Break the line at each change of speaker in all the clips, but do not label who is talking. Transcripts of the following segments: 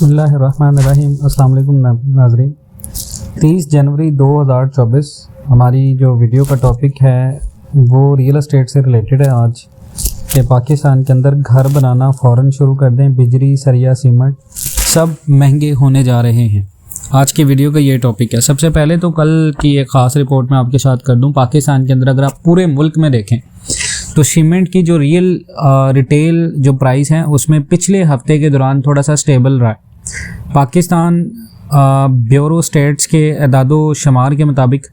बिस्मिल्लाहिर्रहमानिर्रहीम। अस्सलाम वालेकुम नाज़रीन। 30 जनवरी 2024 हमारी जो वीडियो का टॉपिक है वो रियल एस्टेट से रिलेटेड है। आज के पाकिस्तान के अंदर घर बनाना फ़ौरन शुरू कर दें, बिजली, सरिया, सीमेंट सब महंगे होने जा रहे हैं। आज की वीडियो का ये टॉपिक है। सबसे पहले तो कल की एक ख़ास रिपोर्ट मैं आपके साथ कर दूं। पाकिस्तान के अंदर अगर आप पूरे मुल्क में देखें तो सीमेंट की जो रियल रिटेल जो प्राइस है उसमें पिछले हफ्ते के दौरान थोड़ा सा स्टेबल रहा है। पाकिस्तान ब्यूरो स्टेट्स के एदादो शुमार के मुताबिक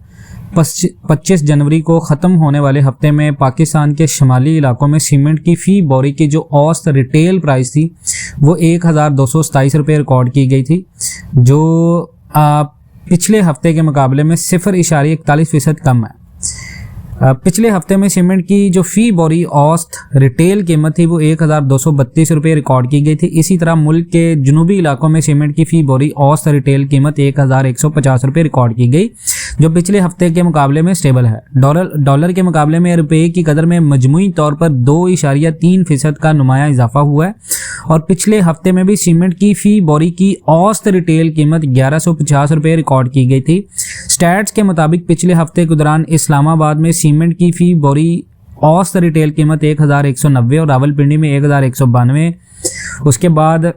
25 जनवरी को ख़त्म होने वाले हफ्ते में पाकिस्तान के शुमाली इलाकों में सीमेंट की फ़ी बोरी की जो औसत रिटेल प्राइस थी वो 1227 रुपये रिकॉर्ड की गई थी, जो पिछले हफ्ते के मुकाबले में 0.41% कम है। पिछले हफ्ते में सीमेंट की जो फ़ी बोरी औसत रिटेल कीमत थी वो 1232 रुपये रिकॉर्ड की गई थी। इसी तरह मुल्क के जुनूबी इलाकों में सीमेंट की फ़ी बोरी औसत रिटेल कीमत 1150 रुपये रिकॉर्ड की गई, जो पिछले हफ्ते के मुकाबले में स्टेबल है। डॉलर के मुकाबले में रुपये की कदर में मजमूई तौर पर 2.3% का नुमायाँ इजाफा हुआ है और पिछले हफ्ते में भी सीमेंट की फ़ी बोरी की औसत रिटेल कीमत 1150 रुपये रिकॉर्ड की गई थी। स्टैट्स के मुताबिक पिछले हफ्ते के दौरान इस्लामाबाद में सीमेंट की फ़ी बोरी औसत रिटेल कीमत 1190 और रावलपिंडी में 1192, उसके बाद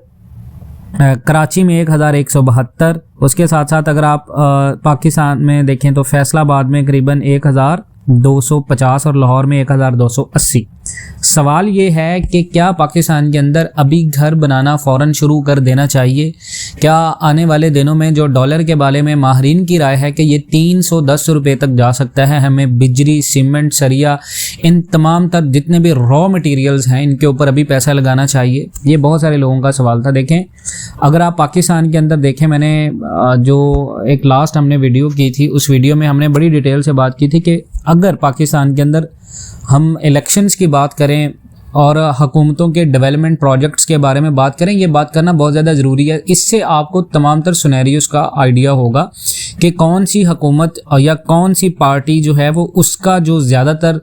कराची में 1172। उसके साथ साथ अगर आप पाकिस्तान में देखें तो फैसलाबाद में करीबन 1250 और लाहौर में 1280। सवाल ये है कि क्या पाकिस्तान के अंदर अभी घर बनाना फ़ौरन शुरू कर देना चाहिए? क्या आने वाले दिनों में जो डॉलर के बारे में माहरीन की राय है कि ये 310 रुपये तक जा सकता है, हमें बिजली, सीमेंट, सरिया, इन तमाम तर जितने भी रॉ मटेरियल्स हैं इनके ऊपर अभी पैसा लगाना चाहिए? ये बहुत सारे लोगों का सवाल था। देखें, अगर आप पाकिस्तान के अंदर देखें, मैंने जो एक लास्ट हमने वीडियो की थी उस वीडियो में हमने बड़ी डिटेल से बात की थी कि अगर पाकिस्तान के अंदर हम इलेक्शंस की बात करें और हुकूमतों के डेवलपमेंट प्रोजेक्ट्स के बारे में बात करें, ये बात करना बहुत ज़्यादा ज़रूरी है। इससे आपको तमाम तर सिनेरियोस का आइडिया होगा कि कौन सी हुकूमत या कौन सी पार्टी जो है वो उसका जो ज़्यादातर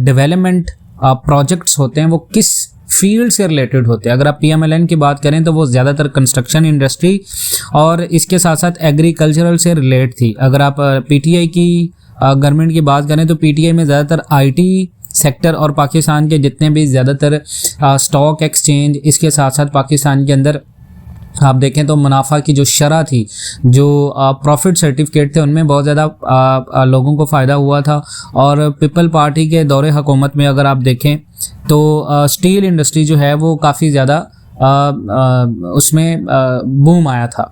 डेवलपमेंट प्रोजेक्ट्स होते हैं वो किस फील्ड से रिलेटेड होते हैं। अगर आप PMLN की बात करें तो वो ज़्यादातर कंस्ट्रक्शन इंडस्ट्री और इसके साथ साथ एग्रीकल्चरल से रिलेट थी। अगर आप PTI की गवर्नमेंट की बात करें तो PTI में ज़्यादातर IT सेक्टर और पाकिस्तान के जितने भी ज़्यादातर स्टॉक एक्सचेंज, इसके साथ साथ पाकिस्तान के अंदर आप देखें तो मुनाफा की जो शरह थी, जो प्रॉफिट सर्टिफिकेट थे, उनमें बहुत ज़्यादा लोगों को फ़ायदा हुआ था। और पीपल पार्टी के दौरे हुकूमत में अगर आप देखें तो स्टील इंडस्ट्री जो है वो काफ़ी ज़्यादा उसमें बूम आया था।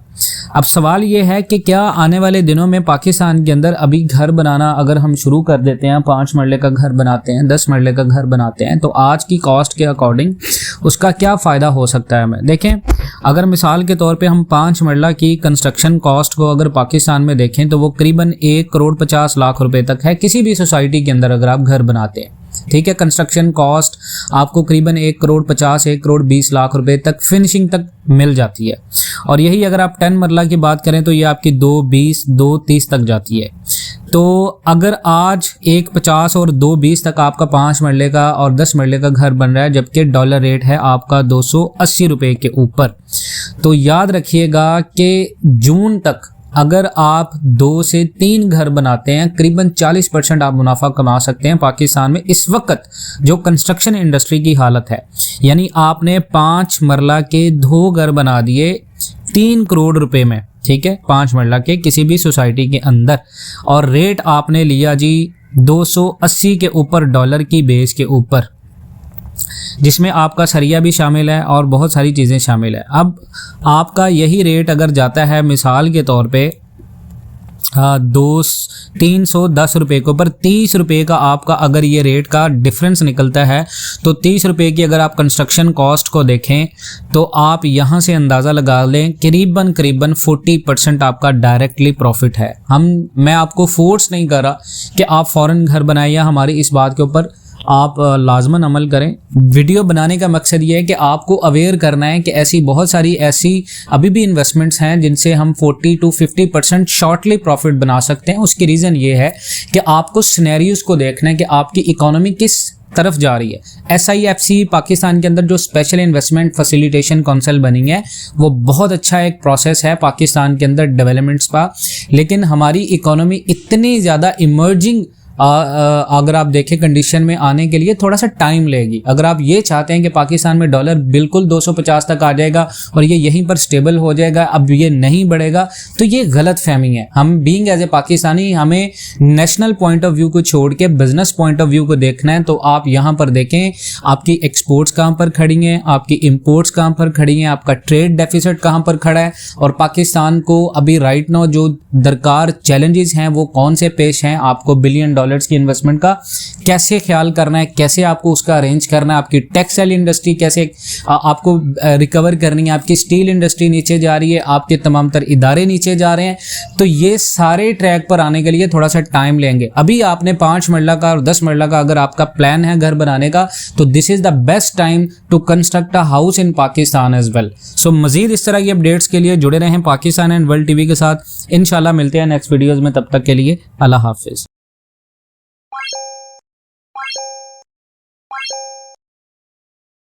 अब सवाल ये है कि क्या आने वाले दिनों में पाकिस्तान के अंदर अभी घर बनाना अगर हम शुरू कर देते हैं, 5 मरले का घर बनाते हैं, 10 मरले का घर बनाते हैं, तो आज की कॉस्ट के अकॉर्डिंग उसका क्या फ़ायदा हो सकता है हमें? देखें, अगर मिसाल के तौर पे हम 5 मरला की कंस्ट्रक्शन कॉस्ट को अगर पाकिस्तान में देखें तो वो करीबन 1,50,00,000 रुपये तक है किसी भी सोसाइटी के अंदर अगर आप घर बनाते हैं। ठीक है, कंस्ट्रक्शन कॉस्ट आपको करीबन 1,50,00,000 1,20,00,000 रुपए तक फिनिशिंग तक मिल जाती है। और यही अगर आप 10 मरला की बात करें तो ये आपकी 2,20 2,30 तक जाती है। तो अगर आज 1,50 और 2,20 तक आपका 5 मरले का और 10 मरले का घर बन रहा है, जबकि डॉलर रेट है आपका 280 रुपये के ऊपर, तो याद रखिएगा कि जून तक अगर आप 2 से 3 घर बनाते हैं करीबन 40% आप मुनाफा कमा सकते हैं पाकिस्तान में इस वक्त जो कंस्ट्रक्शन इंडस्ट्री की हालत है। यानी आपने 5 मरला के 2 घर बना दिए 3 करोड़ रुपए में, ठीक है, 5 मरला के किसी भी सोसाइटी के अंदर, और रेट आपने लिया जी 280 के ऊपर डॉलर की बेस के ऊपर, जिसमें आपका सरिया भी शामिल है और बहुत सारी चीज़ें शामिल है। अब आपका यही रेट अगर जाता है मिसाल के तौर पे 310 रुपये के ऊपर, 30 रुपये का आपका अगर ये रेट का डिफरेंस निकलता है तो 30 रुपये की अगर आप कंस्ट्रक्शन कॉस्ट को देखें तो आप यहाँ से अंदाज़ा लगा लें करीबन 40% आपका डायरेक्टली प्रॉफिट है। मैं आपको फोर्स नहीं कर रहा कि आप फ़ौरन घर बनाएं या हमारी इस बात के ऊपर आप लाजमन अमल करें। वीडियो बनाने का मकसद ये है कि आपको अवेयर करना है कि ऐसी बहुत सारी ऐसी अभी भी इन्वेस्टमेंट्स हैं जिनसे हम 40 to 50% शॉर्टली प्रॉफिट बना सकते हैं। उसकी रीज़न ये है कि आपको सिनेरियोस को देखना है कि आपकी इकोनॉमी किस
तरफ जा रही है। SIFC पाकिस्तान के अंदर जो स्पेशल इन्वेस्टमेंट फैसिलिटेशन काउंसिल बनी है वो बहुत अच्छा एक प्रोसेस है पाकिस्तान के अंदर डेवलपमेंट्स का, लेकिन हमारी इकोनॉमी इतनी ज़्यादा इमर्जिंग अगर आप देखें कंडीशन में आने के लिए थोड़ा सा टाइम लेगी। अगर आप ये चाहते हैं कि पाकिस्तान में डॉलर बिल्कुल 250 तक आ जाएगा और ये यहीं पर स्टेबल हो जाएगा, अब ये नहीं बढ़ेगा, तो ये गलत फहमी है। हम बीइंग एज ए पाकिस्तानी हमें नेशनल पॉइंट ऑफ व्यू को छोड़ के बिजनेस पॉइंट ऑफ व्यू को देखना है। तो आप यहाँ पर देखें आपकी एक्सपोर्ट्स कहाँ पर खड़ी हैं, आपकी इम्पोर्ट्स कहाँ पर खड़ी हैं, आपका ट्रेड डेफिसिट कहाँ पर खड़ा है, और पाकिस्तान को अभी राइट नाउ जो दरकार चैलेंजेस हैं वो कौन से पेश हैं, आपको $1 बिलियन की इन्वेस्टमेंट का कैसे ख्याल करना है, कैसे आपको उसका अरेंज करना है, आपकी टेक्सटाइल इंडस्ट्री कैसे आपको रिकवर करनी है, आपकी स्टील इंडस्ट्री नीचे जा रही है, आपके तमाम तर इदारे नीचे जा रहे हैं। तो ये सारे ट्रैक पर आने के लिए थोड़ा सा टाइम लेंगे। अभी आपने 5 मरला का और 10 मरला का अगर आपका प्लान है घर बनाने का, तो this is the best time to construct a house in Pakistan as well. So Majeed इस तरह की अपडेट्स के लिए जुड़े रहें पाकिस्तान एंड वर्ल्ड टीवी के साथ। इंशाल्लाह मिलते हैं नेक्स्ट वीडियोस में, तब तक के लिए अल्लाह हाफिज।